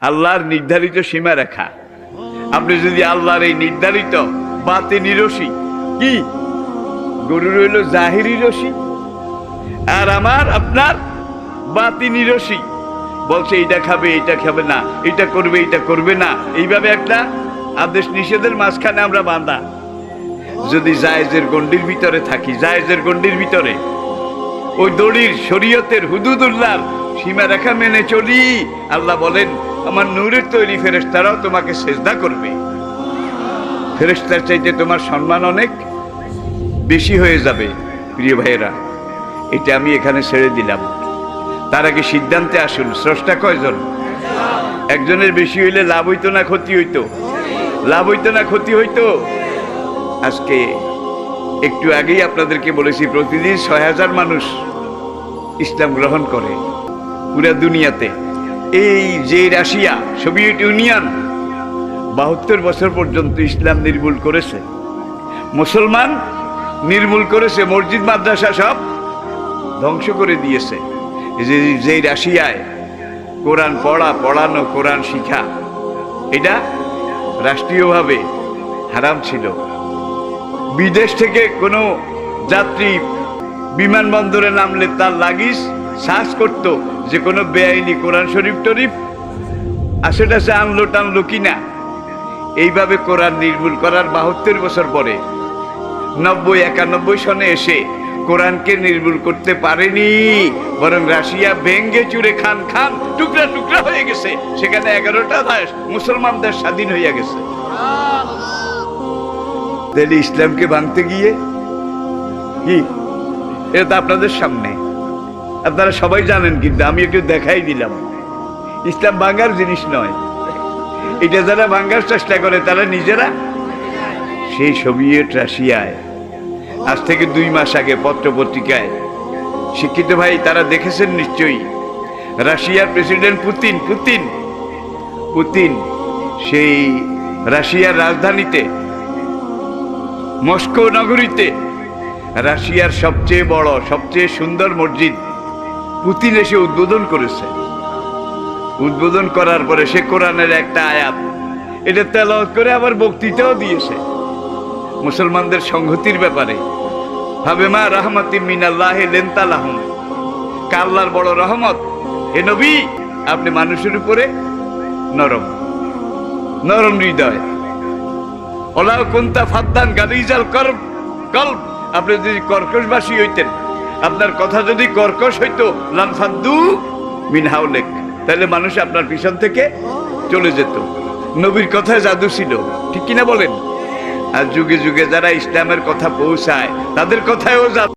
আল্লাহর নির্ধারিত সীমারেখা। আপনি যদি আল্লাহর এই নির্ধারিত বাতিনি রশি, কি গরুর হইল জাহিরি রশি, আর আমার আপনার বাতিনি রশি, বলছে এইটা খাবে এইটা খাবে না, এটা করবে এটা করবে না, এইভাবে একটা আদেশ নিষেধের মাঝখানে আমরা বাঁধা। যদি জায়েজের গণ্ডির ভিতরে থাকি, জায়েজের গণ্ডির ভিতরে ওই দড়ির শরীয়তের হুদুদুল্লাহর সীমারেখা মেনে চলি, আল্লাহ বলেন আমার নূরের তৈরি ফেরেশতারাও তোমাকে সেজদা করবে। ফেরেশতার চাইতে তোমার সম্মান অনেক বেশি হয়ে যাবে। প্রিয় ভাইয়েরা, এটা আমি এখানে ছেড়ে দিলাম। তার আগে সিদ্ধান্তে আসুন, স্রষ্টা কয়জন? একজনের বেশি হইলে লাভ হইতো না ক্ষতি হইতো? লাভ হইতো না ক্ষতি হইতো? আজকে একটু আগেই আপনাদেরকে বলেছি প্রতিদিন ৬,০০০ মানুষ ইসলাম গ্রহণ করে পুরা দুনিয়াতে। এই যে রাশিয়া, সোভিয়েত ইউনিয়ন ৭২ বছর পর্যন্ত ইসলাম নির্মূল করেছে, মুসলমান নির্মূল করেছে, মসজিদ মাদ্রাসা সব ধ্বংস করে দিয়েছে। যে রাশিয়ায় কোরআন পড়ানো, কোরআন শিখা, এটা রাষ্ট্রীয়ভাবে হারাম ছিল। বিদেশ থেকে কোনো যাত্রী বিমানবন্দরে নামলে তার লাগেজ সার্চ করতো যে কোনো বেআইনি কোরআন শরীফ টরিফ আশেপাশে আনলো টানলো কিনা। এইভাবে কোরআন নির্মূল করার ৭২ বছর পরে ৯০-৯১ সনে এসে কোরআনকে নির্মূল করতে পারেনি, বরং রাশিয়া ভেঙ্গে চুরে খান খান টুকরা টুকরা হয়ে গেছে। সেখানে 11টা দেশ মুসলমানদের স্বাধীন হইয়া গেছে। তাহলে ইসলামকে ভাঙতে গিয়ে কি, এটা তো আপনাদের সামনে, আপনারা সবাই জানেন, কিন্তু আমি একটু দেখাই দিলাম। ইসলাম ভাঙার জিনিস নয়, এটা যারা ভাঙার চেষ্টা করে তারা নিজেরা সেই সোভিয়েত রাশিয়ায় আজ থেকে 2 মাস আগে পত্রপত্রিকায় শিক্ষিত ভাই তারা দেখেছেন নিশ্চয়ই, রাশিয়ার প্রেসিডেন্ট পুতিন সেই রাশিয়ার রাজধানীতে মস্কো নগরীতে রাশিয়ার সবচেয়ে বড় সবচেয়ে সুন্দর মসজিদ পুতিন এসে উদ্বোধন করেছে। উদ্বোধন করার পরে সে কোরআনের একটা আয়াত এটা তেলাওয়াত করে আবার বক্তৃতাও দিয়েছে মুসলমানদের সংহতির ব্যাপারে। ফাবিমা রাহমাতিম মিনাল্লাহি লিনতা লাহুম, আল্লাহর বড় রহমত, হে নবী আপনি মানুষের উপরে নরম হৃদয়। ওলাউ কুনতা ফাদ্দান গালিজাল কলব, আপনি যদি কর্কশবাসী হইতেন, আপনার কথা যদি কর্কশ হইতো, লানফাদ্দু মিন হাওলেক, তাহলে মানুষ আপনার পিছন থেকে চলে যেত। নবীর কথায় জাদু ছিল, ঠিক কিনা বলেন? আর যুগে যুগে যারা ইসলামের কথা পৌঁছায় তাদের কথায়ও জাদু।